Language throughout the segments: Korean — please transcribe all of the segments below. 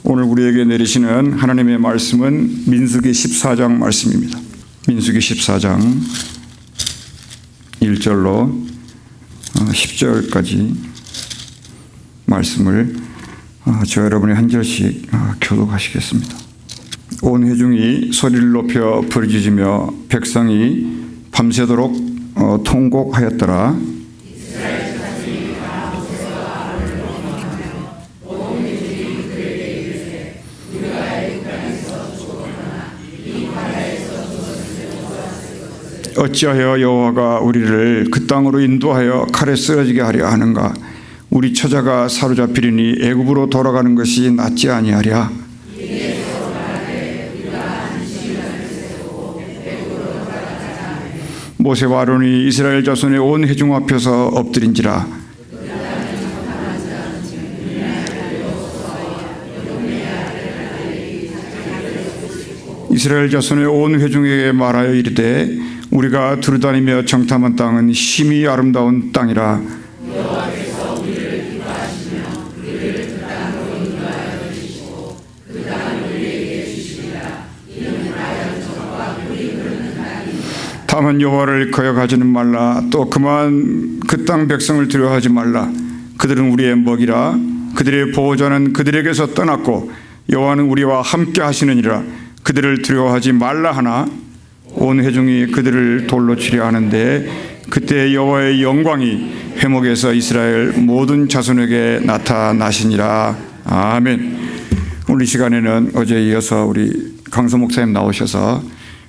오늘 우리에게 내리시는 하나님의 말씀은 민수기 14장 말씀입니다. 민수기 14장 1절로 10절까지 말씀을 저 여러분이 한 절씩 교독하시겠습니다. 온 회중이 소리를 높여 부르짖으며 백성이 밤새도록 통곡하였더라. 어찌하여 여호와가 우리를 그 땅으로 인도하여 칼에 쓰러지게 하려 하는가? 우리 처자가 사로잡히리니 애굽으로 돌아가는 것이 낫지 아니하랴. 모세와 아론이 이스라엘 자손의 온 회중 앞에서 엎드린지라. 이스라엘 자손의 온 회중에게 말하여 이르되 우리가 두루다니며 정탐한 땅은 심히 아름다운 땅이라. 다만 여호와를 거역하지는 말라. 또 그만 그 땅 백성을 두려워하지 말라. 그들은 우리의 먹이라. 그들의 보호자는 그들에게서 떠났고 여호와는 우리와 함께 하시느니라. 그들을 두려워하지 말라 하나 온 회중이 그들을 돌로 치려 하는데 그때 여호와의 영광이 회목에서 이스라엘 모든 자손에게 나타나시니라. 아멘. 오늘 이 시간에는 어제에 이어서 우리 강서 목사님 나오셔서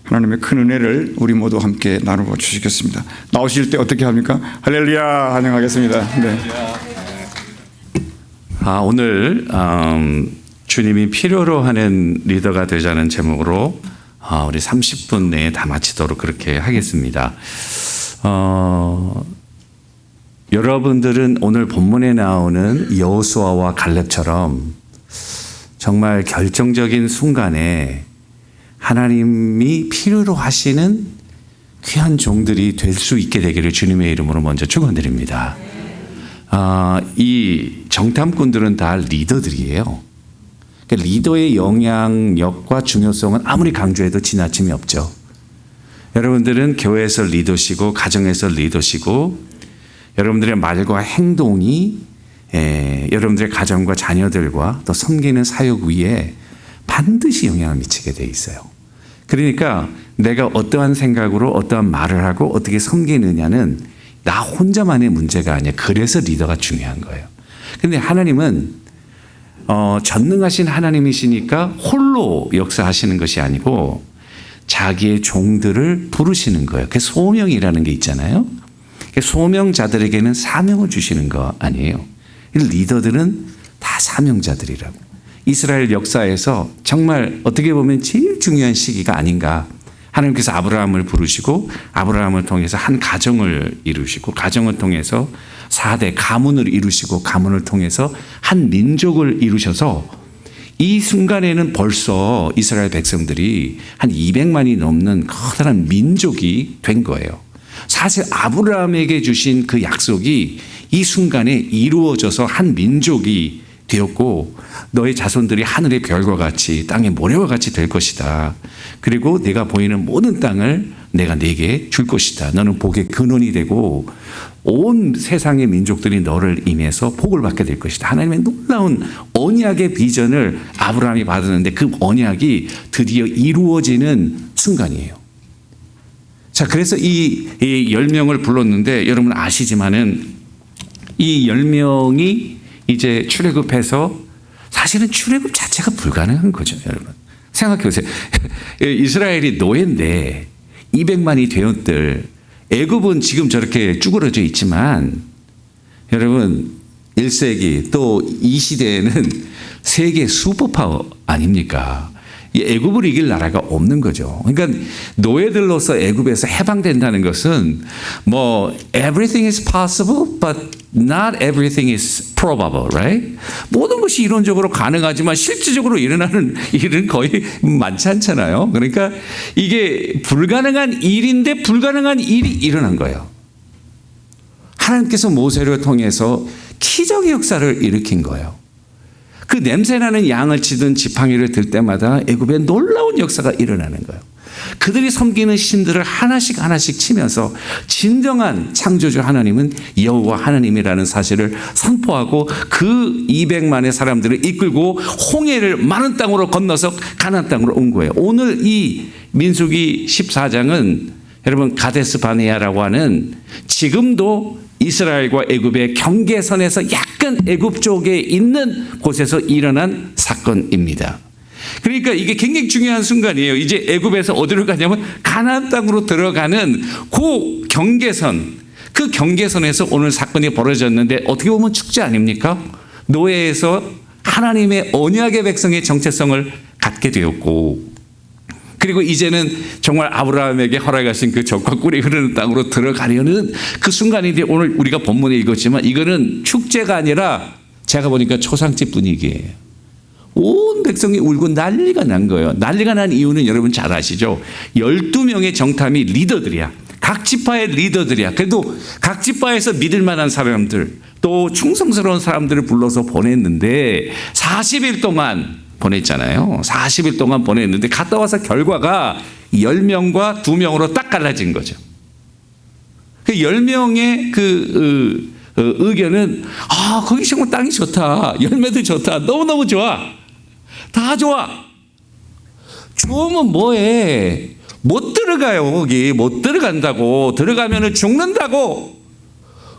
하나님의 큰 은혜를 우리 모두 함께 나누어 주시겠습니다. 나오실 때 어떻게 합니까? 할렐루야 환영하겠습니다. 네. 오늘 주님이 필요로 하는 리더가 되자는 제목으로 우리 30분 내에 다 마치도록 그렇게 하겠습니다. 여러분들은 오늘 본문에 나오는 여호수아와 갈렙처럼 정말 결정적인 순간에 하나님이 필요로 하시는 귀한 종들이 될 수 있게 되기를 주님의 이름으로 먼저 축원드립니다. 이 정탐꾼들은 다 리더들이에요. 그러니까 리더의 영향력과 중요성은 아무리 강조해도 지나침이 없죠. 여러분들은 교회에서 리더시고 가정에서 리더시고 여러분들의 말과 행동이 여러분들의 가정과 자녀들과 또 섬기는 사역 위에 반드시 영향을 미치게 돼 있어요. 그러니까 내가 어떠한 생각으로 어떠한 말을 하고 어떻게 섬기느냐는 나 혼자만의 문제가 아니야. 그래서 리더가 중요한 거예요. 그런데 하나님은 전능하신 하나님이시니까 홀로 역사하시는 것이 아니고 자기의 종들을 부르시는 거예요. 그 소명이라는 게 있잖아요. 소명자들에게는 사명을 주시는 거 아니에요. 리더들은 다 사명자들이라고. 이스라엘 역사에서 정말 어떻게 보면 제일 중요한 시기가 아닌가. 하나님께서 아브라함을 부르시고 아브라함을 통해서 한 가정을 이루시고 가정을 통해서 4대 가문을 이루시고 가문을 통해서 한 민족을 이루셔서 이 순간에는 벌써 이스라엘 백성들이 한 200만이 넘는 커다란 민족이 된 거예요. 사실 아브라함에게 주신 그 약속이 이 순간에 이루어져서 한 민족이 되었고 너의 자손들이 하늘의 별과 같이 땅의 모래와 같이 될 것이다. 그리고 내가 보이는 모든 땅을 내가 네게 줄 것이다. 너는 복의 근원이 되고 온 세상의 민족들이 너를 인해서 복을 받게 될 것이다. 하나님의 놀라운 언약의 비전을 아브라함이 받았는데 그 언약이 드디어 이루어지는 순간이에요. 자, 그래서 이 10명을 불렀는데 여러분 아시지만은 이 10명이 이제 출애굽해서 사실은 출애굽 자체가 불가능한 거죠, 여러분. 생각해 보세요. 이스라엘이 노예인데 200만이 되었들 애굽은 지금 저렇게 쭈그러져 있지만 여러분 1세기 또 이 시대에는 세계 슈퍼파워 아닙니까? 이 애굽을 이길 나라가 없는 거죠. 그러니까 노예들로서 애굽에서 해방된다는 것은 뭐 everything is possible, but not everything is probable, right? 모든 것이 이론적으로 가능하지만 실질적으로 일어나는 일은 거의 많지 않잖아요. 그러니까 이게 불가능한 일인데 불가능한 일이 일어난 거예요. 하나님께서 모세를 통해서 기적의 역사를 일으킨 거예요. 그 냄새나는 양을 치던 지팡이를 들 때마다 애굽에 놀라운 역사가 일어나는 거예요. 그들이 섬기는 신들을 하나씩 하나씩 치면서 진정한 창조주 하나님은 여호와 하나님이라는 사실을 선포하고 그 200만의 사람들을 이끌고 홍해를 마른 땅으로 건너서 가나안 땅으로 온 거예요. 오늘 이 민수기 14장은 여러분 가데스 바네아라고 하는 지금도 이스라엘과 애굽의 경계선에서 약간 애굽 쪽에 있는 곳에서 일어난 사건입니다. 그러니까 이게 굉장히 중요한 순간이에요. 이제 애굽에서 어디로 가냐면 가나안 땅으로 들어가는 그 경계선, 그 경계선에서 오늘 사건이 벌어졌는데 어떻게 보면 축제 아닙니까? 노예에서 하나님의 언약의 백성의 정체성을 갖게 되었고, 그리고 이제는 정말 아브라함에게 허락하신 그 젖과 꿀이 흐르는 땅으로 들어가려는 그 순간인데, 오늘 우리가 본문에 읽었지만 이거는 축제가 아니라 제가 보니까 초상집 분위기예요. 온 백성이 울고 난리가 난 거예요. 난리가 난 이유는 여러분 잘 아시죠? 12명의 정탐이 리더들이야. 각 지파의 리더들이야. 그래도 각 지파에서 믿을 만한 사람들, 또 충성스러운 사람들을 불러서 보냈는데 40일 동안 보냈잖아요. 40일 동안 보냈는데 갔다 와서 결과가 10명과 2명으로 딱 갈라진 거죠. 그 10명의 의견은 거기 정말 땅이 좋다. 열매도 좋다. 너무너무 좋아. 다 좋아. 좋으면 뭐해. 못 들어가요. 거기 못 들어간다고. 들어가면 죽는다고.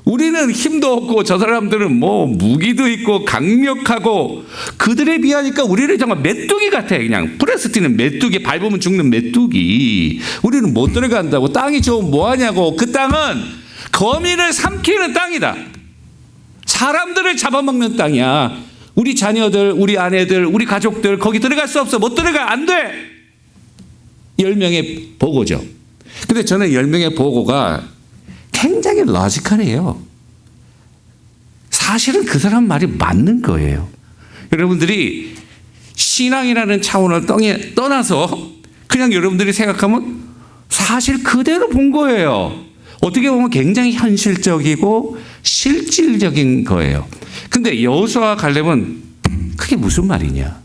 우리는 힘도 없고 저 사람들은 뭐 무기도 있고 강력하고, 그들에 비하니까 우리를 정말 메뚜기 같아. 그냥 프레스 뛰는 메뚜기, 밟으면 죽는 메뚜기. 우리는 못 들어간다고. 땅이 좋으면 뭐하냐고. 그 땅은 거민을 삼키는 땅이다. 사람들을 잡아먹는 땅이야. 우리 자녀들, 우리 아내들, 우리 가족들 거기 들어갈 수 없어. 못 들어가. 안 돼. 10명의 보고죠. 근데 저는 10명의 보고가 굉장히 로지컬해요. 사실은 그 사람 말이 맞는 거예요. 여러분들이 신앙이라는 차원을 떠나서 그냥 여러분들이 생각하면 사실 그대로 본 거예요. 어떻게 보면 굉장히 현실적이고 실질적인 거예요. 근데 여호수아와 갈렙은 그게 무슨 말이냐?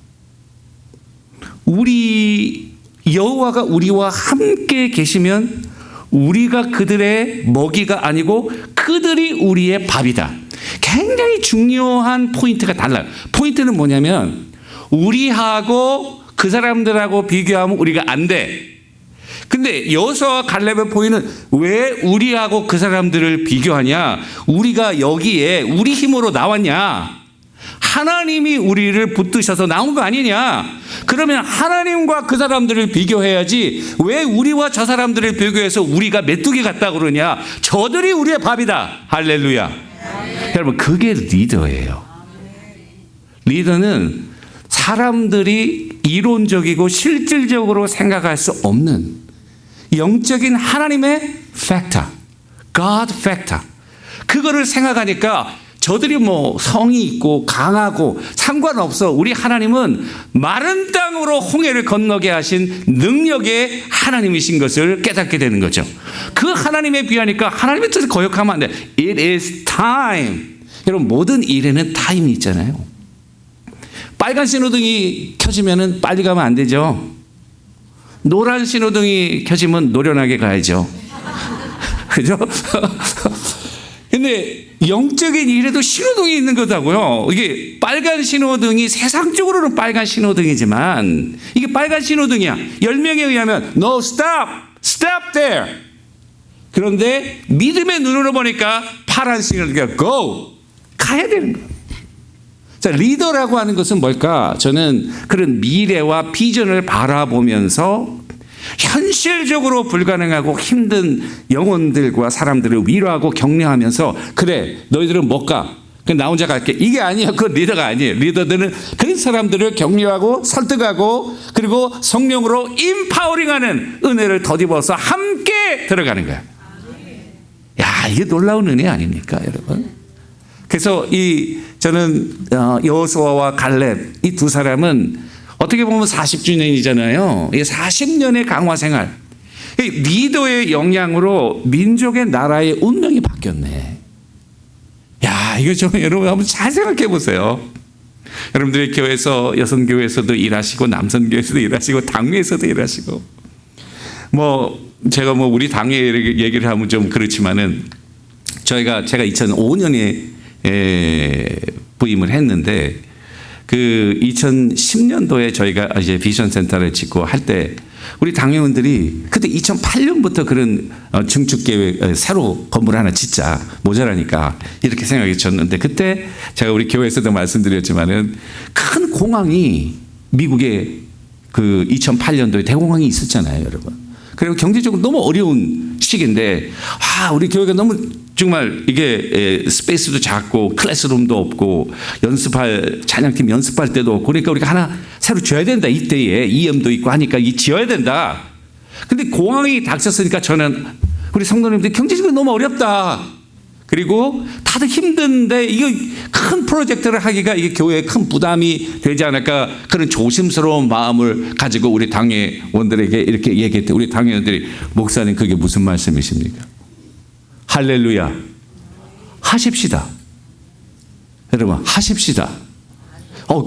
여호와가 우리와 함께 계시면 우리가 그들의 먹이가 아니고 그들이 우리의 밥이다. 굉장히 중요한 포인트가 달라요. 포인트는 뭐냐면 우리하고 그 사람들하고 비교하면 우리가 안 돼. 근데 여호수아와 갈렙의 포인트는 왜 우리하고 그 사람들을 비교하냐? 우리가 여기에 우리 힘으로 나왔냐? 하나님이 우리를 붙드셔서 나온 거 아니냐? 그러면 하나님과 그 사람들을 비교해야지 왜 우리와 저 사람들을 비교해서 우리가 메뚜기 같다 그러냐? 저들이 우리의 밥이다. 할렐루야. 여러분, 그게 리더예요. 리더는 사람들이 이론적이고 실질적으로 생각할 수 없는 영적인 하나님의 팩터, God 팩터, 그거를 생각하니까 저들이 뭐 성이 있고 강하고 상관없어. 우리 하나님은 마른 땅으로 홍해를 건너게 하신 능력의 하나님이신 것을 깨닫게 되는 거죠. 그 하나님에 비하니까 하나님의 뜻을 거역하면 안 돼. It is time. 여러분, 모든 일에는 타임이 있잖아요. 빨간 신호등이 켜지면 빨리 가면 안 되죠. 노란 신호등이 켜지면 노련하게 가야죠. 그죠? 근데 영적인 일에도 신호등이 있는 거다고요. 이게 빨간 신호등이 세상적으로는 빨간 신호등이지만 이게 빨간 신호등이야. 10명에 의하면 No, stop! Stop there! 그런데 믿음의 눈으로 보니까 파란 신호등이 Go! 가야 되는 거예요. 자, 리더라고 하는 것은 뭘까? 저는 그런 미래와 비전을 바라보면서 현실적으로 불가능하고 힘든 영혼들과 사람들을 위로하고 격려하면서 그래, 너희들은 못 가. 나 혼자 갈게. 이게 아니야. 그건 리더가 아니에요. 리더들은 그 사람들을 격려하고 설득하고 그리고 성령으로 임파워링하는 은혜를 덧입어서 함께 들어가는 거야. 야, 이게 놀라운 은혜 아닙니까, 여러분? 그래서 저는 여호수아와 갈렙 이 두 사람은 어떻게 보면 40주년이잖아요. 이 40년의 강화 생활, 리더의 영향으로 민족의 나라의 운명이 바뀌었네. 야, 이거 좀 여러분 한번 잘 생각해 보세요. 여러분들의 교회에서 여성교회에서도 일하시고 남성교회에서도 일하시고 당회에서도 일하시고 제가 우리 당회 얘기를 하면 좀 그렇지만은 제가 2005년에 부임을 했는데 그 2010년도에 저희가 이제 비전 센터를 짓고 할 때 우리 당회원들이 그때 2008년부터 그런 증축 계획 새로 건물 하나 짓자 모자라니까 이렇게 생각이 쳤는데 그때 제가 우리 교회에서도 말씀드렸지만은 큰 공항이 미국에 그 2008년도에 대공황이 있었잖아요, 여러분. 그리고 경제적으로 너무 어려운 시기인데 우리 교회가 너무 정말 이게 스페이스도 작고 클래스룸도 없고 찬양팀 연습할 때도 없고 그러니까 우리가 하나 새로 지어야 된다. 이때에 이염도 있고 하니까 지어야 된다. 근데 공황이 닥쳤으니까 저는 우리 성도님들 경제적으로 너무 어렵다. 그리고 다들 힘든데 이거 큰 프로젝트를 하기가 이게 교회에 큰 부담이 되지 않을까 그런 조심스러운 마음을 가지고 우리 당회원들에게 이렇게 얘기했대. 우리 당회원들이 목사님 그게 무슨 말씀이십니까? 할렐루야. 하십시다. 여러분 하십시다.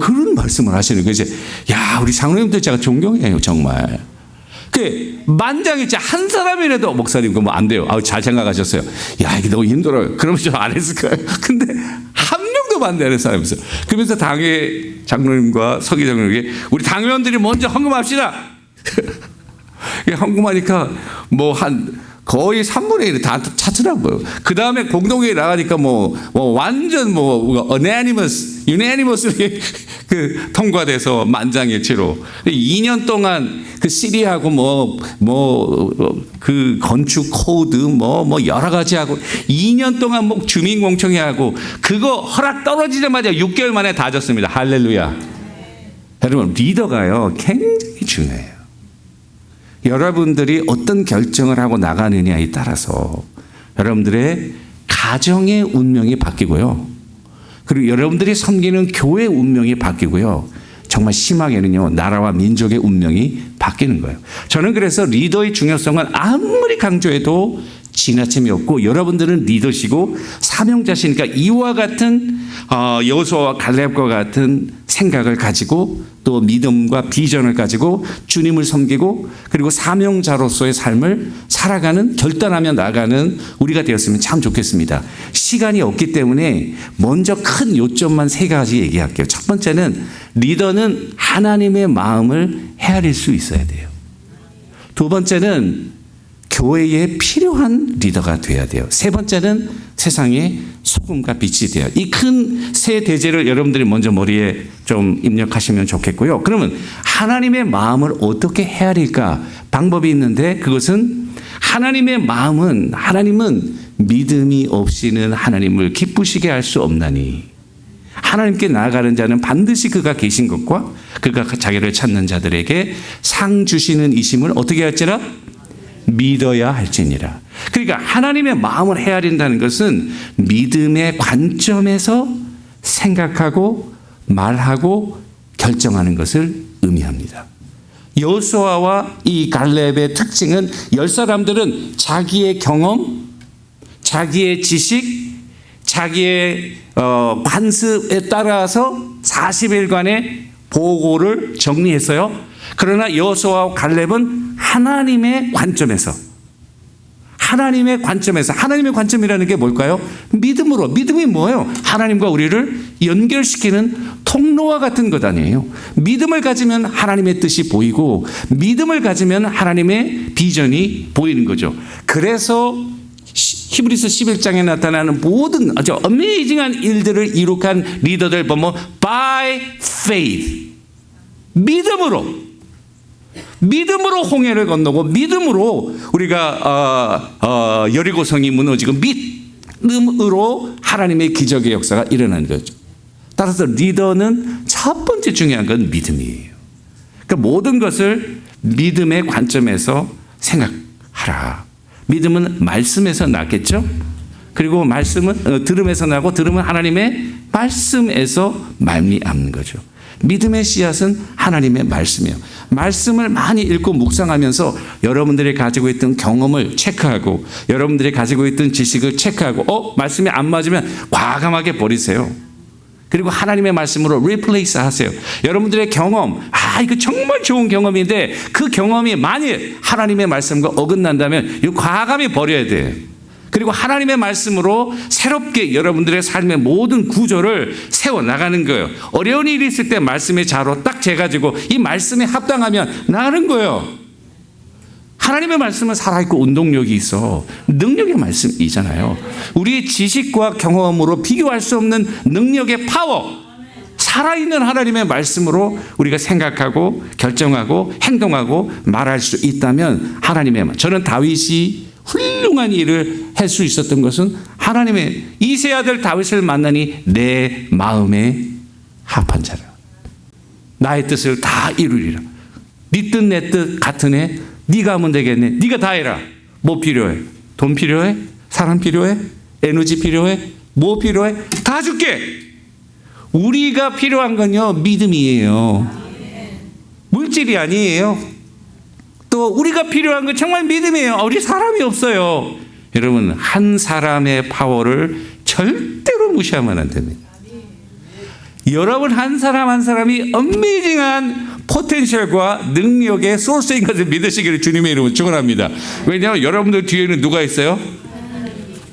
그런 말씀을 하시는 거죠. 야, 우리 장로님들 제가 존경해요, 정말. 그 만장일치 한 사람이라도 목사님 그거 안 돼요. 잘 생각하셨어요. 야, 이게 너무 힘들어요. 그러면 좀 안 했을 거예요. 근데 한 명도 반대하는 사람이 있어요. 그러면서 당회 장로님과 서기 장로님에게 우리 당회원들이 먼저 헌금합시다. 헌금하니까 거의 3분의 1이 다 찾더라고요. 그 다음에 공동회의 나가니까 완전 unanimously 그 통과돼서 만장일치로 2년 동안 그 시리하고 그 건축 코드 여러 가지 하고 2년 동안 주민공청회 하고 그거 허락 떨어지자마자 6개월 만에 다 졌습니다. 할렐루야. 여러분 리더가요 굉장히 중요해요. 여러분들이 어떤 결정을 하고 나가느냐에 따라서 여러분들의 가정의 운명이 바뀌고요. 그리고 여러분들이 섬기는 교회의 운명이 바뀌고요. 정말 심하게는요, 나라와 민족의 운명이 바뀌는 거예요. 저는 그래서 리더의 중요성은 아무리 강조해도 지나침이 없고 여러분들은 리더시고 사명자시니까 이와 같은 여호수아와 갈렙과 같은 생각을 가지고 또 믿음과 비전을 가지고 주님을 섬기고 그리고 사명자로서의 삶을 살아가는 결단하며 나가는 우리가 되었으면 참 좋겠습니다. 시간이 없기 때문에 먼저 큰 요점만 3가지 얘기할게요. 첫 번째는 리더는 하나님의 마음을 헤아릴 수 있어야 돼요. 두 번째는 교회에 필요한 리더가 돼야 돼요. 세 번째는 세상의 소금과 빛이 돼요. 이 큰 세 대제를 여러분들이 먼저 머리에 좀 입력하시면 좋겠고요. 그러면 하나님의 마음을 어떻게 헤아릴까 방법이 있는데 그것은 하나님은 믿음이 없이는 하나님을 기쁘시게 할 수 없나니 하나님께 나아가는 자는 반드시 그가 계신 것과 그가 자기를 찾는 자들에게 상 주시는 이심을 어떻게 할지라 믿어야 할지니라. 그러니까 하나님의 마음을 헤아린다는 것은 믿음의 관점에서 생각하고 말하고 결정하는 것을 의미합니다. 여호수아와 이 갈렙의 특징은 10사람들은 자기의 경험, 자기의 지식, 자기의 관습에 따라서 40일간의 보고를 정리했어요. 그러나 여호수아와 갈렙은 하나님의 관점에서 하나님의 관점이라는 게 뭘까요? 믿음으로. 믿음이 뭐예요? 하나님과 우리를 연결시키는 통로와 같은 것 아니에요. 믿음을 가지면 하나님의 뜻이 보이고 믿음을 가지면 하나님의 비전이 보이는 거죠. 그래서 히브리서 11장에 나타나는 모든 아주 어메이징한 일들을 이룩한 리더들 보면 by faith 믿음으로 홍해를 건너고 믿음으로 우리가 여리고성이 무너지고 믿음으로 하나님의 기적의 역사가 일어나는 거죠. 따라서 리더는 첫 번째 중요한 건 믿음이에요. 그러니까 모든 것을 믿음의 관점에서 생각하라. 믿음은 말씀에서 나겠죠. 그리고 말씀은 들음에서 나고 들음은 하나님의 말씀에서 말미암는 거죠. 믿음의 씨앗은 하나님의 말씀이에요. 말씀을 많이 읽고 묵상하면서 여러분들이 가지고 있던 경험을 체크하고 여러분들이 가지고 있던 지식을 체크하고 말씀이 안 맞으면 과감하게 버리세요. 그리고 하나님의 말씀으로 replace 하세요. 여러분들의 경험, 이거 정말 좋은 경험인데 그 경험이 만일 하나님의 말씀과 어긋난다면 이거 과감히 버려야 돼요. 그리고 하나님의 말씀으로 새롭게 여러분들의 삶의 모든 구조를 세워나가는 거예요. 어려운 일이 있을 때 말씀의 자로 딱 재가지고 이 말씀에 합당하면 나가는 거예요. 하나님의 말씀은 살아있고 운동력이 있어. 능력의 말씀이잖아요. 우리의 지식과 경험으로 비교할 수 없는 능력의 파워, 살아있는 하나님의 말씀으로 우리가 생각하고 결정하고 행동하고 말할 수 있다면 하나님의 저는 다윗이 훌륭한 일을 할 수 있었던 것은 하나님의 이세 아들 다윗을 만나니 내 마음에 합한 자라. 나의 뜻을 다 이루리라. 네 뜻 내 뜻 같으네. 네가 하면 되겠네. 네가 다 해라. 뭐 필요해? 돈 필요해? 사람 필요해? 에너지 필요해? 뭐 필요해? 다 줄게. 우리가 필요한 건요 믿음이에요. 물질이 아니에요. 또 우리가 필요한 건 정말 믿음이에요. 우리 사람이 없어요. 여러분 한 사람의 파워를 절대로 무시하면 안 됩니다. 여러분 한 사람 한 사람이 어메이징한 포텐셜과 능력의 소스인 것을 믿으시기를 주님의 이름으로 축원합니다. 왜냐하면 여러분들 뒤에는 누가 있어요?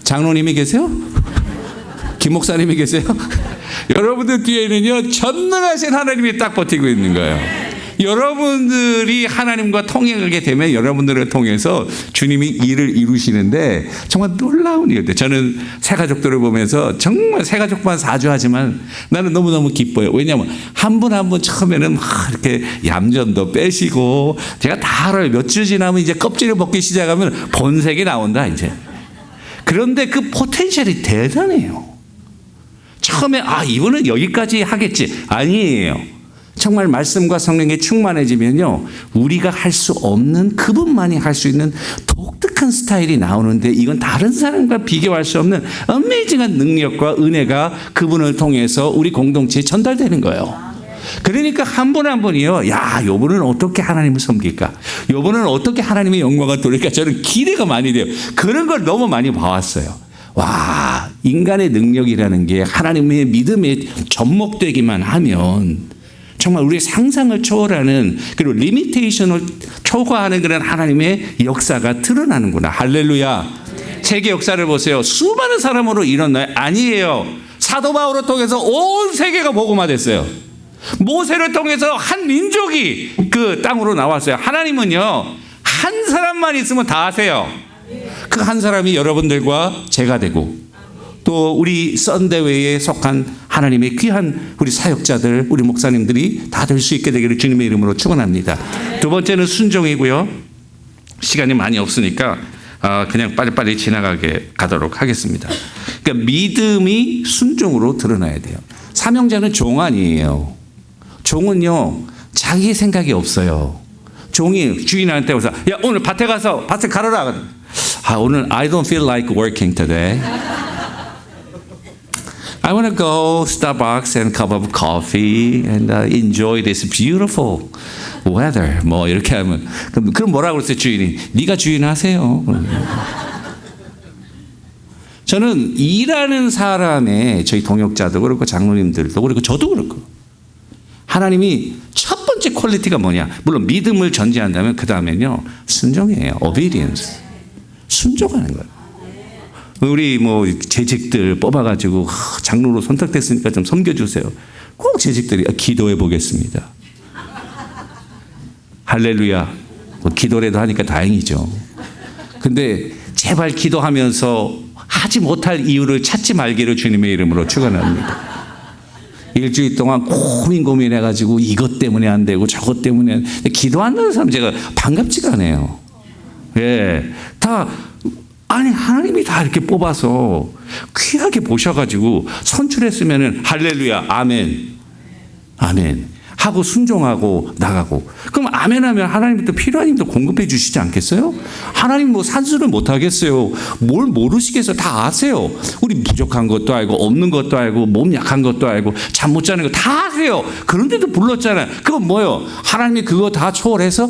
장로님이 계세요? 김 목사님이 계세요? 여러분들 뒤에는요 전능하신 하나님이 딱 버티고 있는 거예요. 여러분들이 하나님과 통행하게 되면 여러분들을 통해서 주님이 일을 이루시는데 정말 놀라운 일이에요. 저는 새 가족들을 보면서 정말 새 가족만 사주하지만 나는 너무너무 기뻐요. 왜냐하면 한 분 한 분 처음에는 막 이렇게 얌전도 빼시고 제가 다 알아요. 몇 주 지나면 이제 껍질을 벗기 시작하면 본색이 나온다 이제. 그런데 그 포텐셜이 대단해요. 처음에 이분은 여기까지 하겠지. 아니에요. 정말 말씀과 성령에 충만해지면요 우리가 할 수 없는 그분만이 할 수 있는 독특한 스타일이 나오는데 이건 다른 사람과 비교할 수 없는 어메이징한 능력과 은혜가 그분을 통해서 우리 공동체에 전달되는 거예요. 그러니까 한 분 한 분이요 요분은 어떻게 하나님을 섬길까, 요분은 어떻게 하나님의 영광을 돌릴까, 저는 기대가 많이 돼요. 그런 걸 너무 많이 봐왔어요. 와, 인간의 능력이라는 게 하나님의 믿음에 접목되기만 하면 정말 우리의 상상을 초월하는 그리고 리미테이션을 초과하는 그런 하나님의 역사가 드러나는구나. 할렐루야. 세계 역사를 보세요. 수많은 사람으로 일어나요? 아니에요. 사도 바울을 통해서 온 세계가 복음화됐어요. 모세를 통해서 한 민족이 그 땅으로 나왔어요. 하나님은요 한 사람만 있으면 다 하세요. 그 한 사람이 여러분들과 제가 되고 또 우리 썬데이에 속한 하나님의 귀한 우리 사역자들, 우리 목사님들이 다 될 수 있게 되기를 주님의 이름으로 축원합니다. 두 번째는 순종이고요. 시간이 많이 없으니까 그냥 빨리빨리 지나가게 가도록 하겠습니다. 그러니까 믿음이 순종으로 드러나야 돼요. 사명자는 종 아니에요. 종은요 자기 생각이 없어요. 종이 주인한테 와서 야 오늘 밭에 가서 밭에 갈아라. 오늘 I don't feel like working today. I want to go Starbucks and cup of coffee and enjoy this beautiful weather. 뭐 이렇게 하면 그럼 뭐라고 그랬어요 주인이? 네가 주인 하세요. 저는 일하는 사람의 저희 동역자도 그렇고 장로님들도 그렇고 저도 그렇고 하나님이 첫 번째 퀄리티가 뭐냐? 물론 믿음을 전제한다면 그 다음에는요 순종이에요. obedience. 순종하는 거예요. 우리 뭐 재직들 뽑아가지고 장로로 선택됐으니까 좀 섬겨주세요. 꼭 재직들이 기도해 보겠습니다. 할렐루야. 기도라도 하니까 다행이죠. 근데 제발 기도하면서 하지 못할 이유를 찾지 말기를 주님의 이름으로 축원합니다. 일주일 동안 고민해가지고 이것 때문에 안 되고 저것 때문에 기도 안 하는 사람 제가 반갑지가 않아요. 하나님이 다 이렇게 뽑아서 귀하게 보셔가지고 선출했으면은 할렐루야, 아멘, 아멘 하고 순종하고 나가고. 그럼 아멘 하면 하나님이 또 필요한 힘도 공급해 주시지 않겠어요? 하나님 뭐 산수를 못 하겠어요? 뭘 모르시겠어요? 다 아세요. 우리 부족한 것도 알고 없는 것도 알고 몸 약한 것도 알고 잠 못 자는 거 다 아세요. 그런데도 불렀잖아요. 그건 뭐예요? 하나님이 그거 다 초월해서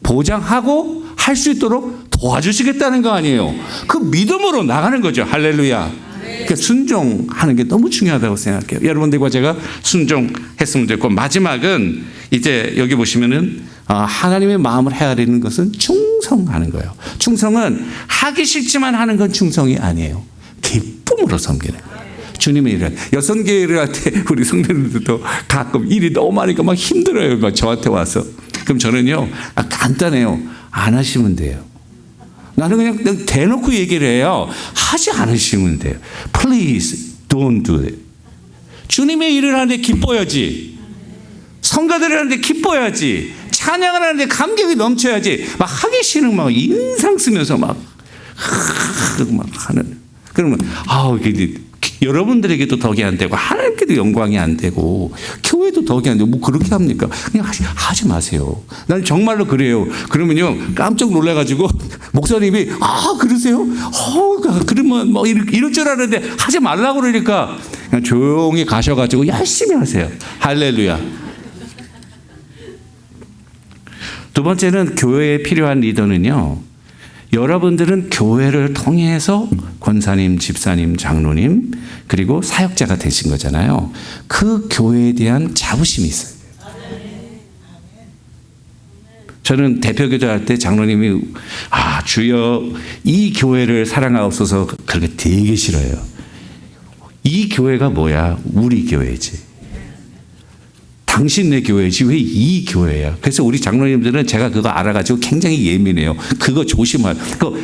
보장하고 할 수 있도록 도와주시겠다는 거 아니에요. 그 믿음으로 나가는 거죠. 할렐루야. 그러니까 순종하는 게 너무 중요하다고 생각해요. 여러분들과 제가 순종했으면 좋겠고, 마지막은 이제 여기 보시면은 하나님의 마음을 헤아리는 것은 충성하는 거예요. 충성은 하기 싫지만 하는 건 충성이 아니에요. 기쁨으로 섬기는 거예요. 주님의 일을. 여성교회를 할 때 우리 성도님들도 가끔 일이 너무 많으니까 막 힘들어요. 막 저한테 와서. 그럼 저는요, 간단해요. 안 하시면 돼요. 나는 그냥 대놓고 얘기를 해요. 하지 않으시면 돼요. Please don't do it. 주님의 일을 하는데 기뻐야지. 성가들을 하는데 기뻐야지. 찬양을 하는데 감격이 넘쳐야지. 막 하기 싫은 막 인상 쓰면서 막 하는. 그러면 이게 여러분들에게도 덕이 안 되고 하나님께도 영광이 안 되고 교회도 덕이 안 되고 뭐 그렇게 합니까? 그냥 하지 마세요. 난 정말로 그래요. 그러면요 깜짝 놀라가지고 목사님이 그러세요? 그러면 뭐 이럴 줄 알았는데 하지 말라고 그러니까 그냥 조용히 가셔가지고 열심히 하세요. 할렐루야. 두 번째는 교회에 필요한 리더는요, 여러분들은 교회를 통해서 권사님, 집사님, 장로님 그리고 사역자가 되신 거잖아요. 그 교회에 대한 자부심이 있어요. 저는 대표기도 할 때 장로님이 주여 이 교회를 사랑하옵소서 그렇게 되게 싫어요. 이 교회가 뭐야? 우리 교회지. 당신네 교회지 왜 이 교회야? 그래서 우리 장로님들은 제가 그거 알아가지고 굉장히 예민해요. 그거 조심해요. 그거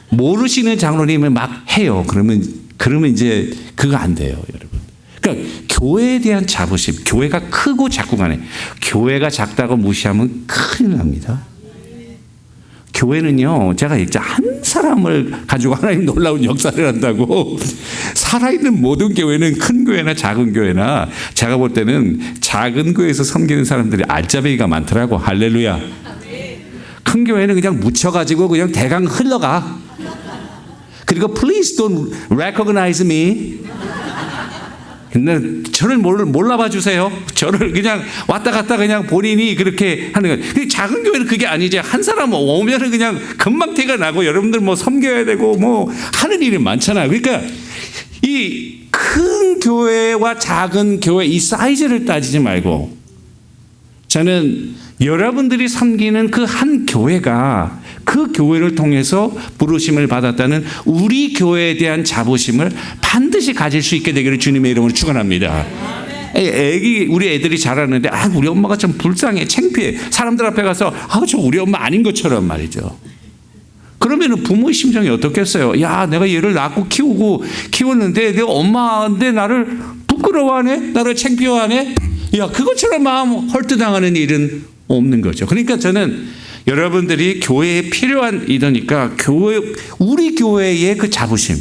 모르시는 장로님을 막 해요. 그러면 이제 그거 안 돼요, 여러분. 그러니까 교회에 대한 자부심, 교회가 크고 작고 간에 교회가 작다고 무시하면 큰일 납니다. 교회는요, 제가 한 사람을 가지고 하나님 놀라운 역사를 한다고. 살아있는 모든 교회는 큰 교회나 작은 교회나 제가 볼 때는 작은 교회에서 섬기는 사람들이 알짜배기가 많더라고. 할렐루야. 큰 교회는 그냥 묻혀가지고 그냥 대강 흘러가. 그리고 please don't recognize me. 근데 저를 몰라봐 주세요. 저를 그냥 왔다 갔다 그냥 본인이 그렇게 하는 거예요. 작은 교회는 그게 아니지. 한 사람 오면은 그냥 금방 티가 나고 여러분들 뭐 섬겨야 되고 뭐 하는 일이 많잖아요. 그러니까 이 큰 교회와 작은 교회 이 사이즈를 따지지 말고 저는 여러분들이 섬기는 그 한 교회가 그 교회를 통해서 부르심을 받았다는 우리 교회에 대한 자부심을 반드시 가질 수 있게 되기를 주님의 이름으로 축원합니다. 우리 애들이 자라는데 우리 엄마가 좀 불쌍해, 창피해. 사람들 앞에 가서 저 우리 엄마 아닌 것처럼 말이죠. 그러면 부모의 심정이 어떻겠어요? 야, 내가 얘를 낳고 키웠는데 내 엄마인데 나를 부끄러워하네? 나를 창피해하네? 야, 그것처럼 마음 헐뜯당하는 일은 없는 거죠. 그러니까 저는 여러분들이 교회에 필요한 리더니까 우리 교회의 그 자부심,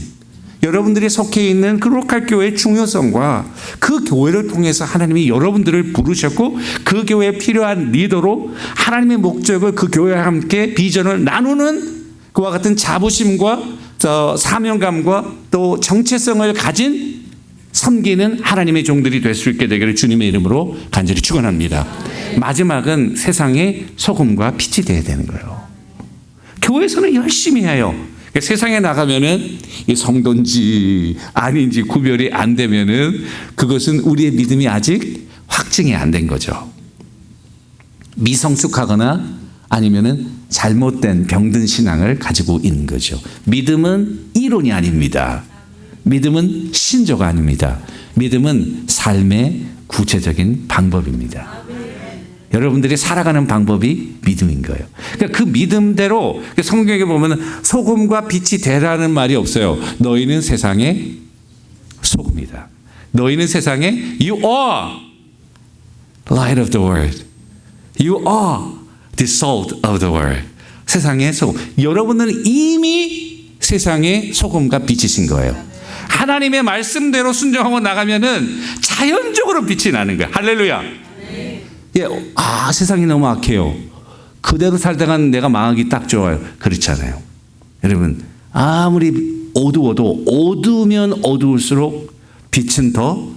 여러분들이 속해 있는 그 로컬 교회의 중요성과 그 교회를 통해서 하나님이 여러분들을 부르셨고 그 교회에 필요한 리더로 하나님의 목적을 그 교회와 함께 비전을 나누는 그와 같은 자부심과 사명감과 또 정체성을 가진 섬기는 하나님의 종들이 될 수 있게 되기를 주님의 이름으로 간절히 축원합니다. 마지막은 세상의 소금과 빛이 되어야 되는 거예요. 교회에서는 열심히 해요. 세상에 나가면은 성도인지 아닌지 구별이 안 되면은 그것은 우리의 믿음이 아직 확증이 안 된 거죠. 미성숙하거나 아니면은 잘못된 병든 신앙을 가지고 있는 거죠. 믿음은 이론이 아닙니다. 믿음은 신조가 아닙니다. 믿음은 삶의 구체적인 방법입니다. 여러분들이 살아가는 방법이 믿음인 거예요. 그러니까 그 믿음대로 성경에 보면 소금과 빛이 되라는 말이 없어요. 너희는 세상의 소금이다. 너희는 세상의 You are light of the world. You are the salt of the world. 세상의 소금. 여러분은 이미 세상의 소금과 빛이신 거예요. 하나님의 말씀대로 순종하고 나가면은 자연적으로 빛이 나는 거예요. 할렐루야. 세상이 너무 악해요. 그대로 살다가는 내가 망하기 딱 좋아요. 그렇잖아요. 여러분, 아무리 어두워도 어두우면 어두울수록 빛은 더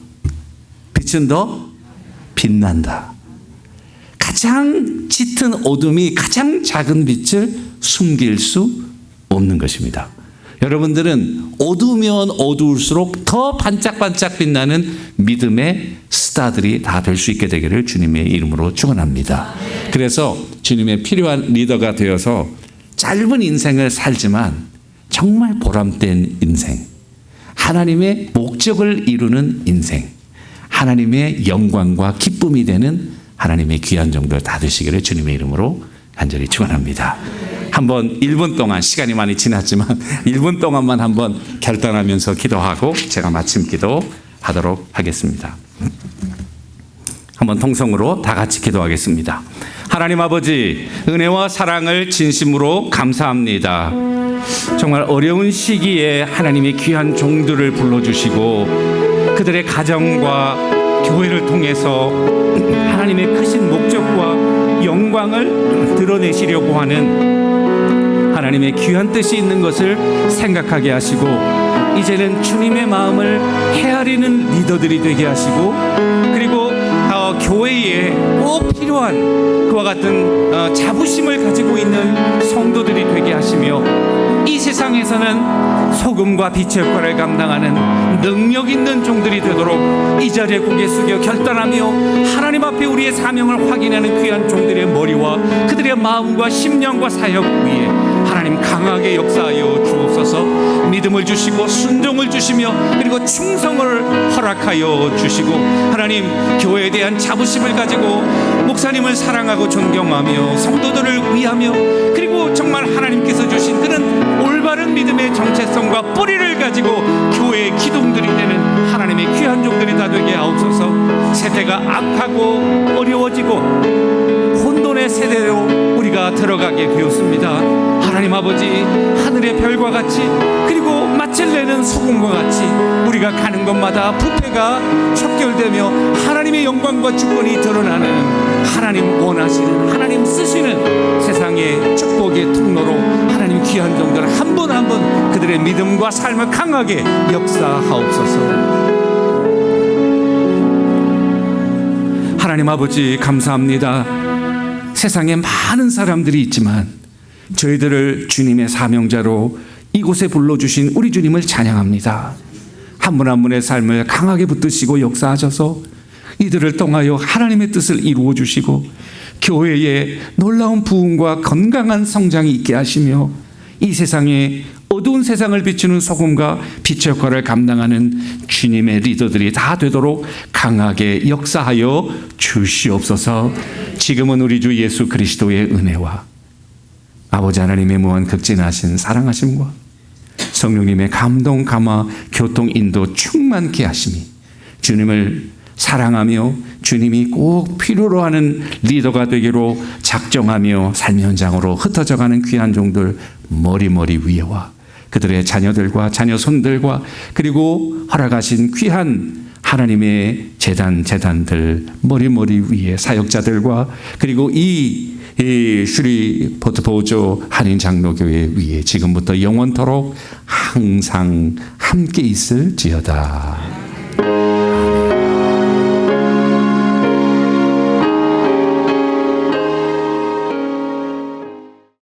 빛난다. 가장 짙은 어둠이 가장 작은 빛을 숨길 수 없는 것입니다. 여러분들은 어두우면 어두울수록 더 반짝반짝 빛나는 믿음의 스타들이 다 될 수 있게 되기를 주님의 이름으로 축원합니다. 그래서 주님의 필요한 리더가 되어서 짧은 인생을 살지만 정말 보람된 인생, 하나님의 목적을 이루는 인생, 하나님의 영광과 기쁨이 되는 하나님의 귀한 종들 다 되시기를 주님의 이름으로 간절히 축원합니다. 한번 1분 동안, 시간이 많이 지났지만 1분 동안만 한번 결단하면서 기도하고 제가 마침 기도하도록 하겠습니다. 한번 통성으로 다 같이 기도하겠습니다. 하나님 아버지, 은혜와 사랑을 진심으로 감사합니다. 정말 어려운 시기에 하나님의 귀한 종들을 불러주시고 그들의 가정과 교회를 통해서 하나님의 크신 목적과 영광을 드러내시려고 하는 하나님의 귀한 뜻이 있는 것을 생각하게 하시고 이제는 주님의 마음을 헤아리는 리더들이 되게 하시고 그리고 교회에 꼭 필요한 그와 같은 자부심을 가지고 있는 성도들이 되게 하시며 이 세상에서는 소금과 빛의 역할을 감당하는 능력 있는 종들이 되도록 이 자리에 고개 숙여 결단하며 하나님 앞에 우리의 사명을 확인하는 귀한 종들의 머리와 그들의 마음과 심령과 사역 위에 하나님 강하게 역사하여 주옵소서. 믿음을 주시고 순종을 주시며 그리고 충성을 허락하여 주시고 하나님 교회에 대한 자부심을 가지고 목사님을 사랑하고 존경하며 성도들을 위하며 그리고 정말 하나님께서 주신 그런 올바른 믿음의 정체성과 뿌리를 가지고 교회의 기둥들이 되는 하나님의 귀한 종들이 다 되게 하옵소서. 세대가 악하고 어려워지고 혼돈의 세대로 우리가 들어가게 되었습니다. 하나님 아버지, 하늘의 별과 같이 그리고 맛을 내는 소금과 같이 우리가 가는 곳마다 부패가 척결되며 하나님의 영광과 주권이 드러나는 하나님 원하시는 하나님 쓰시는 세상의 축복의 통로로 하나님 귀한 종들 한 분 한 분 그들의 믿음과 삶을 강하게 역사하옵소서. 하나님 아버지 감사합니다. 세상에 많은 사람들이 있지만 저희들을 주님의 사명자로 이곳에 불러주신 우리 주님을 찬양합니다. 한 분 한 분의 삶을 강하게 붙드시고 역사하셔서 이들을 통하여 하나님의 뜻을 이루어 주시고 교회에 놀라운 부흥과 건강한 성장이 있게 하시며 이 세상에 어두운 세상을 비추는 소금과 빛의 역할을 감당하는 주님의 리더들이 다 되도록 강하게 역사하여 주시옵소서. 지금은 우리 주 예수 그리스도의 은혜와 아버지 하나님의 무한 극진하신 사랑하심과 성령님의 감동, 감화, 교통, 인도 충만케 하심이 주님을 사랑하며 주님이 꼭 필요로 하는 리더가 되기로 작정하며 삶의 현장으로 흩어져가는 귀한 종들 머리머리 위에와 그들의 자녀들과 자녀손들과 그리고 허락하신 귀한 하나님의 재단들 머리머리 위에 사역자들과 그리고 이 슈리포트 보조 한인 장로교회 위에 지금부터 영원토록 항상 함께 있을지어다.